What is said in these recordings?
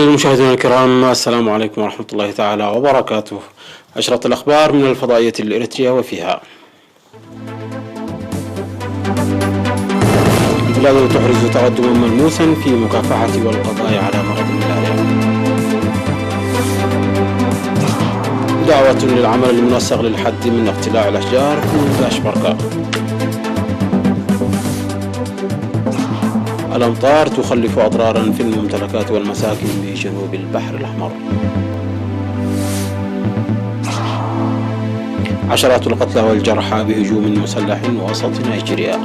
المشاهدين الكرام، السلام عليكم ورحمة الله تعالى وبركاته. أشرت الأخبار من الفضائية الإريترية وفيها: البلاد تحرز تقدما ملموسا في مكافحة والقضاء على مرض الملاريا. دعوة للعمل المنسق للحد من اقتلاع الأشجار في كاشبركا. الأمطار تخلف أضرارا في الممتلكات والمساكن بجنوب البحر الأحمر. عشرات القتلى والجرحى بهجوم مسلح وسط نيجيريا.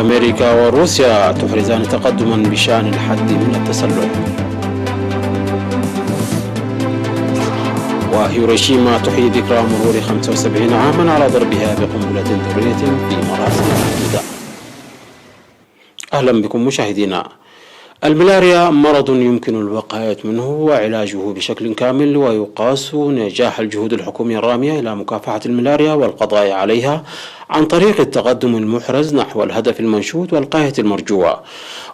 أمريكا وروسيا تحرزان تقدما بشأن الحد من التسلح. وهيروشيما تحيي ذكرى مرور 75 عاما على ضربها بقنبلة ذرية في مراسم محدودة. أهلا بكم مشاهدينا. الملاريا مرض يمكن الوقاية منه وعلاجه بشكل كامل، ويقاس نجاح الجهود الحكومية الرامية إلى مكافحة الملاريا والقضاء عليها عن طريق التقدم المحرز نحو الهدف المنشود والغاية المرجوة.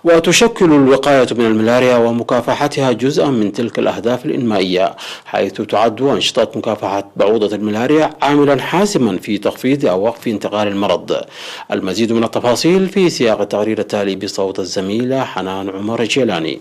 وتشكل الوقاية من الملاريا ومكافحتها جزءا من تلك الأهداف الإنمائية، حيث تعد أنشطة مكافحة بعوضة الملاريا عاملا حاسما في تخفيض أو وقف انتقال المرض. المزيد من التفاصيل في سياق التقرير التالي بصوت الزميلة حنان عمر الجيلاني.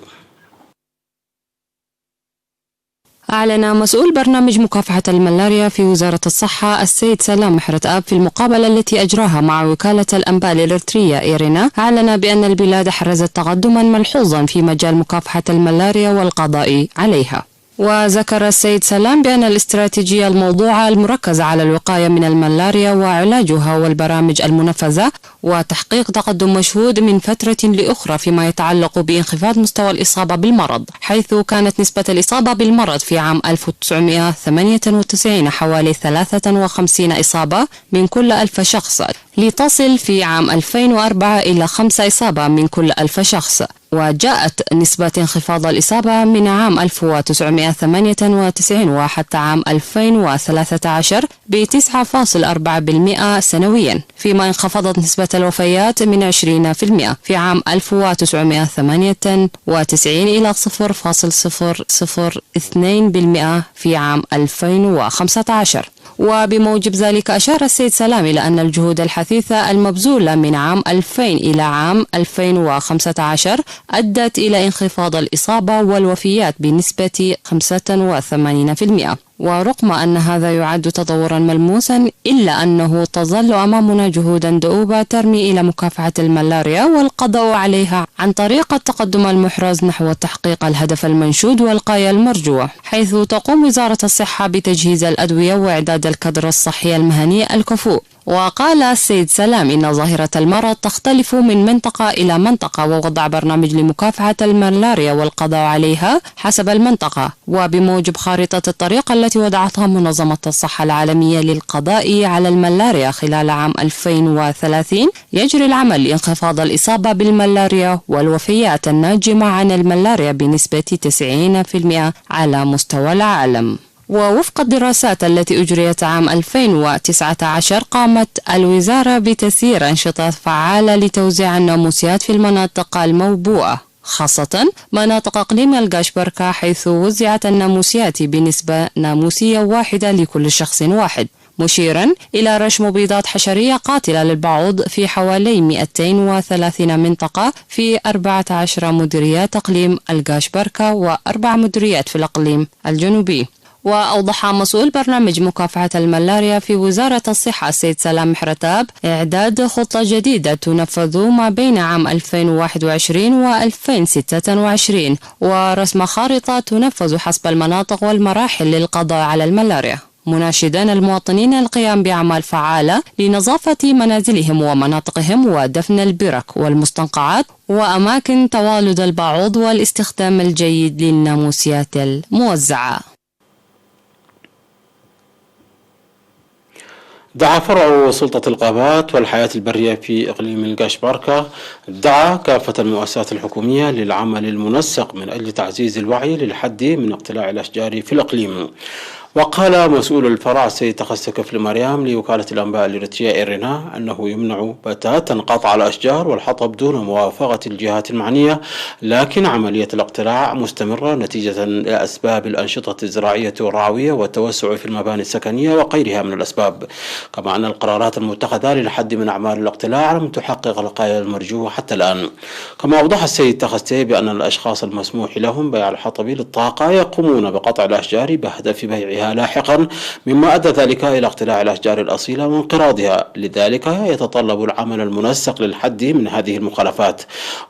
أعلن مسؤول برنامج مكافحة الملاريا في وزارة الصحة السيد سلام محرت آب في المقابلة التي أجراها مع وكالة الأنباء الإريترية إيرينا، أعلن بأن البلاد حرزت تقدما ملحوظا في مجال مكافحة الملاريا والقضاء عليها. وذكر السيد سلام بأن الاستراتيجية الموضوعة المركزة على الوقاية من الملاريا وعلاجها والبرامج المنفذة وتحقيق تقدم مشهود من فترة لأخرى فيما يتعلق بانخفاض مستوى الإصابة بالمرض، حيث كانت نسبة الإصابة بالمرض في عام 1998 حوالي 53 إصابة من كل 1000 شخص، لتصل في عام 2004 إلى 5 إصابة من كل 1000 شخص. وجاءت نسبة انخفاض الإصابة من عام 1998 وحتى عام 2013 ب9.4% سنويا، فيما انخفضت نسبة الوفيات من 20% في عام 1998 إلى 0.002% في عام 2015. وبموجب ذلك أشار السيد سلام إلى أن الجهود الحثيثة المبذولة من عام 2000 إلى عام 2015 أدت إلى انخفاض الإصابة والوفيات بنسبة 85%. ورغم أن هذا يعد تطورا ملموسا، إلا أنه تظل أمامنا جهودا دؤوبة ترمي إلى مكافحة الملاريا والقضاء عليها عن طريق التقدم المحرز نحو تحقيق الهدف المنشود والغاية المرجوة، حيث تقوم وزارة الصحة بتجهيز الأدوية وإعداد الكادر الصحي المهني الكفؤ. وقال السيد سلام إن ظاهرة المرض تختلف من منطقة إلى منطقة، ووضع برنامج لمكافحة الملاريا والقضاء عليها حسب المنطقة، وبموجب خارطة الطريق التي وضعتها منظمة الصحة العالمية للقضاء على الملاريا خلال عام 2030 يجري العمل لانخفاض الإصابة بالملاريا والوفيات الناجمة عن الملاريا بنسبة 90% على مستوى العالم. ووفق الدراسات التي أجريت عام 2019 قامت الوزارة بتسيير أنشطة فعالة لتوزيع الناموسيات في المناطق الموبوءة، خاصة مناطق إقليم الكاشبركا، حيث وزعت الناموسيات بنسبة ناموسية واحدة لكل شخص واحد، مشيرا إلى رشم مبيدات حشرية قاتلة للبعوض في حوالي 230 منطقة في 14 مديريات إقليم الكاشبركا و4 مديريات في الإقليم الجنوبي. وأوضح مسؤول برنامج مكافحة الملاريا في وزارة الصحة السيد سلام محرت آب إعداد خطة جديدة تنفذ ما بين عام 2021 و2026، ورسم خارطة تنفذ حسب المناطق والمراحل للقضاء على الملاريا، مناشدا المواطنين القيام بأعمال فعالة لنظافة منازلهم ومناطقهم ودفن البرك والمستنقعات وأماكن توالد البعوض والاستخدام الجيد للناموسيات الموزعة. دعا فرع سلطة الغابات والحياة البرية في إقليم الكاشبركا كافة المؤسسات الحكومية للعمل المنسق من أجل تعزيز الوعي للحد من اقتلاع الأشجار في الإقليم. وقال مسؤول الفرع السيد تخص كفل مريم لوكالة الأنباء الإريترية إيرنا أنه يمنع بتاتا قطع الأشجار والحطب دون موافقة الجهات المعنية، لكن عملية الاقتلاع مستمرة نتيجة لأسباب الأنشطة الزراعية والرعوية والتوسع في المباني السكنية وغيرها من الأسباب، كما أن القرارات المتخذة للحد من أعمال الاقتلاع لم تحقق الغاية المرجوة حتى الآن. كما أوضح السيد تخستي بأن الأشخاص المسموح لهم بيع الحطب للطاقة يقومون بقطع الأشجار بهدف بيعها لاحقا، مما أدى ذلك إلى اقتلاع الأشجار الأصيلة وانقراضها، لذلك يتطلب العمل المنسق للحد من هذه المخالفات.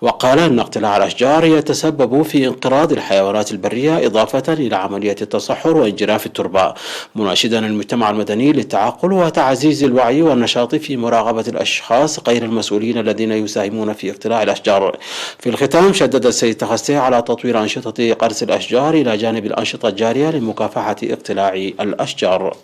وقال أن اقتلاع الأشجار يتسبب في انقراض الحيوانات البرية إضافة إلى عملية التصحر وانجراف التربة، مناشدا المجتمع المدني للتعقل وتعزيز الوعي والنشاط في مراقبة الأشخاص غير المسؤولين الذين يساهمون في اقتلاع الأشجار. في الختام شدد السيد تخستي على تطوير أنشطة قرص الأشجار إلى جانب الأنشطة الجارية لمكافحة اقتلاع الأشجار.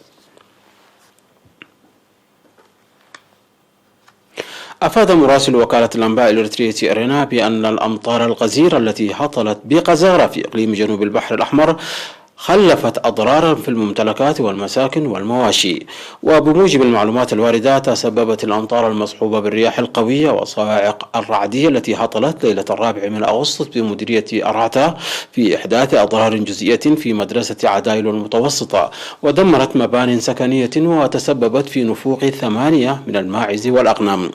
أفاد مراسل وكالة الأنباء الإريترية إيرنا بأن الأمطار الغزيرة التي هطلت بغزارة في إقليم جنوب البحر الأحمر خلفت أضرارا في الممتلكات والمساكن والمواشي. وبموجب المعلومات الواردة تسببت الأمطار المصحوبة بالرياح القوية والصواعق الرعدية التي هطلت ليلة 4 من أغسطس بمديرية أرعتا في إحداث أضرار جزئية في مدرسة عدايل المتوسطة، ودمرت مبان سكنية وتسببت في نفوق 8 من الماعز والأغنام.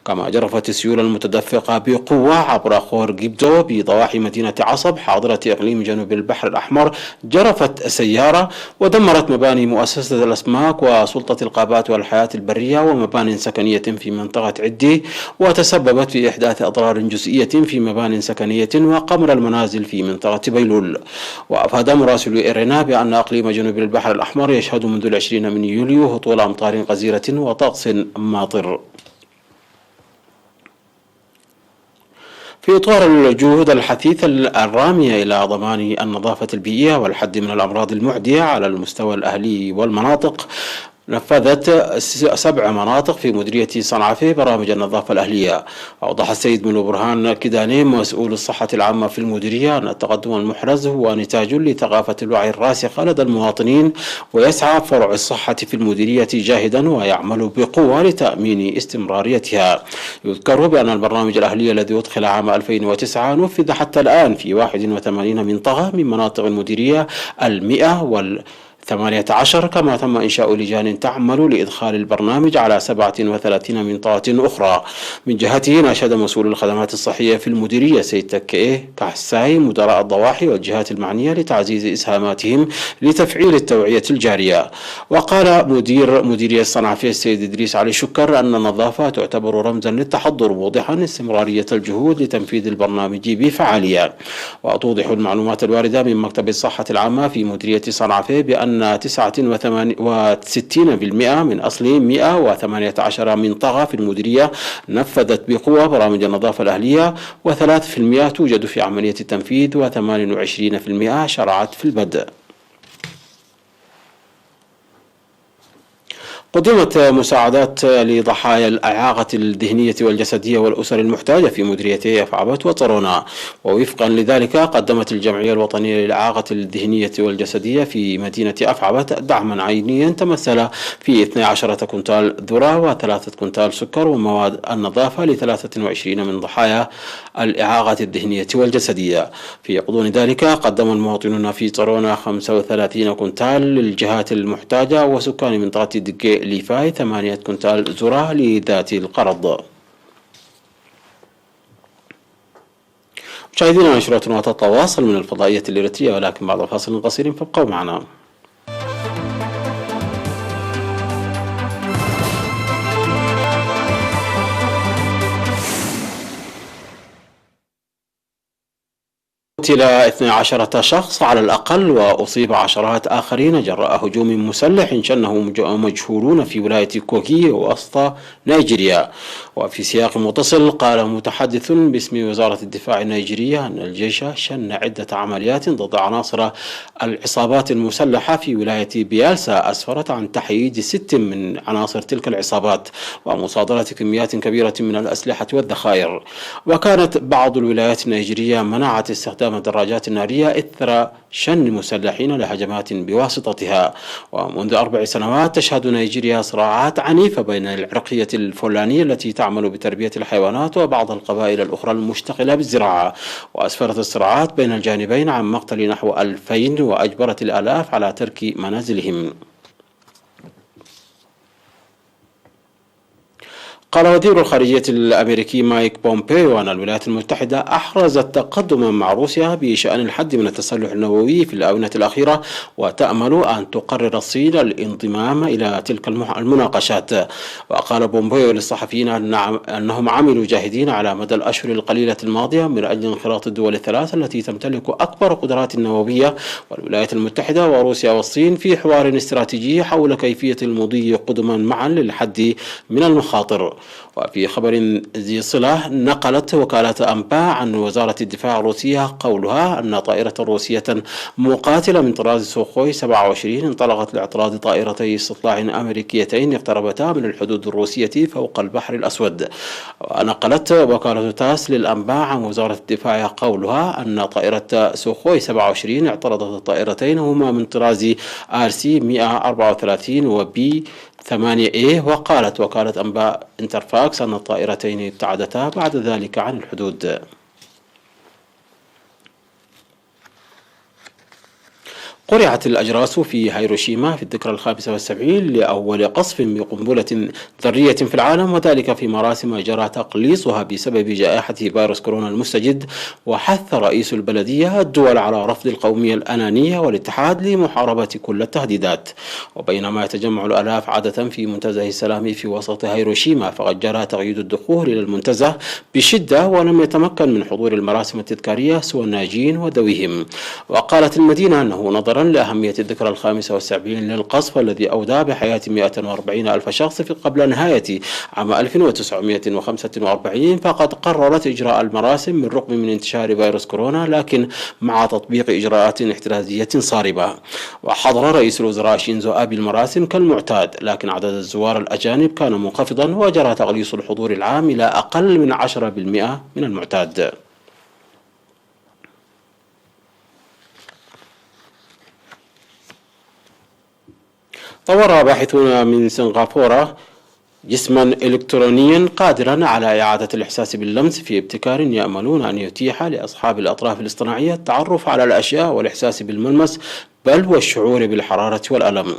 كما جرفت السيول المتدفقة بقوة عبر خور جيبدو بضواحي مدينة عصب حاضرة إقليم جنوب البحر الأحمر، جرفت سيارة ودمرت مباني مؤسسة الأسماك وسلطة الغابات والحياة البرية ومبان سكنية في منطقة عدي، وتسببت في إحداث أضرار جزئية في مبان سكنية وقمر المنازل في منطقة بيلول. وأفاد مراسل إيرنا بأن إقليم جنوب البحر الأحمر يشهد منذ 20 من يوليو هطول أمطار غزيرة وطقس ماطر. في إطار الجهود الحثيثة الرامية إلى ضمان النظافة البيئية والحد من الأمراض المعدية على المستوى الأهلي والمناطق، نفذت 7 مناطق في مديرية صنعاء برامج النظافة الأهلية. أوضح السيد منو برهان كداني مسؤول الصحة العامة في المديرية أن التقدم المحرز هو نتاج لثقافة الوعي الراسخة لدى المواطنين، ويسعى فرع الصحة في المديرية جاهدا ويعمل بقوة لتأمين استمراريتها. يذكر بأن البرنامج الأهلي الذي أدخل عام 2009 نفذ حتى الآن في 81 منطقة من مناطق المديرية 118، كما تم إنشاء لجان تعمل لإدخال البرنامج على 37 منطقة أخرى. من جهته ناشد مسؤول الخدمات الصحية في المديرية سيد تكيه كحساي مدراء الضواحي والجهات المعنية لتعزيز إسهاماتهم لتفعيل التوعية الجارية. وقال مدير مديرية صنعاء السيد إدريس علي شكر أن النظافة تعتبر رمزا للتحضر، موضحا استمرارية الجهود لتنفيذ البرنامج بفعالية. وتوضح المعلومات الواردة من مكتب الصحة العامة في مديرية صنعاء بأن 69% من أصل 118 منطقة في المديرية نفذت بقوة برامج النظافة الأهلية، و3% توجد في عملية التنفيذ، و28% شرعت في البدء. قدمت مساعدات لضحايا الإعاقة الذهنية والجسدية والأسر المحتاجة في مديريتي أفعبت وطرونا. ووفقا لذلك قدمت الجمعية الوطنية للإعاقة الذهنية والجسدية في مدينة أفعبت دعما عينيا تمثل في 12 كنتال ذرة و3 كنتال سكر ومواد النظافة ل23 من ضحايا الإعاقة الذهنية والجسدية. في غضون ذلك قدم المواطنون في طرونا 35 كنتال للجهات المحتاجة، وسكان منطقة دقي ليفاي 8 كنتال ذرة لذات القرض. مشاهدينا نشرتنا تتواصل من الفضائية الإريترية، ولكن بعد فاصل قصير فابقوا معنا. قتل 12 شخص على الأقل وأصيب عشرات آخرين جراء هجوم مسلح شنه مجهولون في ولاية كوكي وسط نيجيريا. وفي سياق متصل قال متحدث باسم وزارة الدفاع النيجيرية أن الجيش شن عدة عمليات ضد عناصر العصابات المسلحة في ولاية بيالسا أسفرت عن تحييد 6 من عناصر تلك العصابات ومصادرة كميات كبيرة من الأسلحة والذخائر. وكانت بعض الولايات النيجيرية منعت استخدام الدراجات النارية إثر شن مسلحين لهجمات بواسطتها. ومنذ 4 سنوات تشهد نيجيريا صراعات عنيفة بين العرقية الفلانية التي تعمل بتربية الحيوانات وبعض القبائل الأخرى المشتغلة بالزراعة، وأسفرت الصراعات بين الجانبين عن مقتل نحو 2000 وأجبرت الآلاف على ترك منازلهم. قال وزير الخارجية الأمريكي مايك بومبيو أن الولايات المتحدة أحرزت تقدما مع روسيا بشأن الحد من التسلح النووي في الآونة الأخيرة، وتأمل أن تقرر الصين الانضمام إلى تلك المناقشات. وقال بومبيو للصحفيين أنهم عملوا جاهدين على مدى الأشهر القليلة الماضية من أجل انخراط الدول الثلاث التي تمتلك أكبر قدرات النووية والولايات المتحدة وروسيا والصين في حوار استراتيجي حول كيفية المضي قدما معا للحد من المخاطر. وفي خبر ذي صلة نقلت وكالة أنباء عن وزارة الدفاع الروسية قولها أن طائرة روسية مقاتلة من طراز سوخوي 27 انطلقت لاعتراض طائرتي استطلاع أمريكيتين اقتربتا من الحدود الروسية فوق البحر الأسود. ونقلت وكالة تاس للأنباء عن وزارة الدفاع قولها أن طائرة سوخوي 27 اعترضت الطائرتين هما من طراز RC 134 وبي 8A. وقالت وكالة أنباء انترفاكس أن الطائرتين ابتعدتا بعد ذلك عن الحدود. قرعت الأجراس في هيروشيما في الذكرى 75 لأول قصف بقنبلة ذرية في العالم، وذلك في مراسم جرى تقليصها بسبب جائحة فيروس كورونا المستجد. وحث رئيس البلدية الدول على رفض القومية الأنانية والاتحاد لمحاربة كل التهديدات. وبينما يتجمع الآلاف عادة في منتزه السلام في وسط هيروشيما، فقد جرى تقييد الدخول إلى المنتزه بشدة، ولم يتمكن من حضور المراسم التذكارية سوى الناجين وذويهم. وقالت المدينة أنه نظرا لأهمية الذكرى 75 للقصف الذي أودى بحياة 140 ألف شخص قبل نهاية عام 1945، فقد قررت إجراء المراسم بالرغم من انتشار فيروس كورونا، لكن مع تطبيق إجراءات احترازية صارمة. وحضر رئيس الوزراء شينزو آبي المراسم كالمعتاد، لكن عدد الزوار الأجانب كان منخفضا، وجرى تقليص الحضور العام إلى أقل من 10% من المعتاد. طور باحثون من سنغافورة جسما إلكترونيا قادرا على إعادة الإحساس باللمس في ابتكار يأملون أن يتيح لأصحاب الأطراف الاصطناعية التعرف على الأشياء والإحساس بالملمس بل والشعور بالحرارة والألم.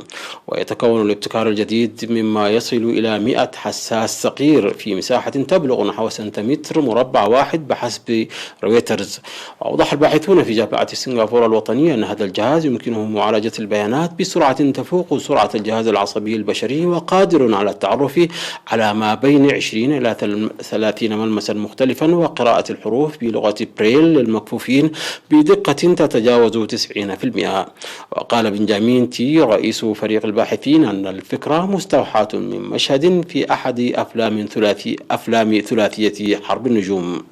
ويتكون الابتكار الجديد مما يصل إلى 100 حساس صغير في مساحة تبلغ نحو سنتيمتر مربع واحد بحسب رويترز. وأوضح الباحثون في جامعة سنغافورة الوطنية أن هذا الجهاز يمكنه معالجة البيانات بسرعة تفوق سرعة الجهاز العصبي البشري، وقادر على التعرف على ما بين 20 إلى 30 ملمسا مختلفا، وقراءة الحروف بلغة بريل للمكفوفين بدقة تتجاوز 90%. وقال بنجامين تي رئيس فريق الباحثين أن الفكرة مستوحاة من مشهد في أحد أفلام ثلاثية حرب النجوم.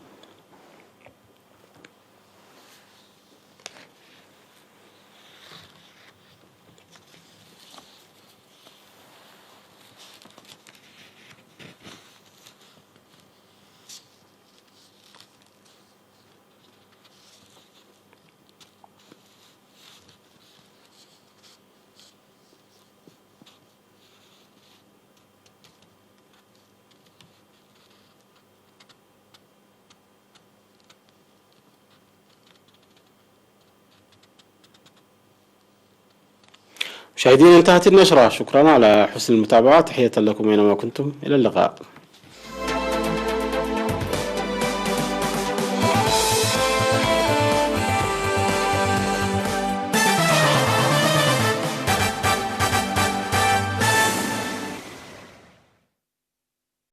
مشاهدينا، انتهت النشرة. شكرا على حسن المتابعة، تحية لكم أينما كنتم، إلى اللقاء.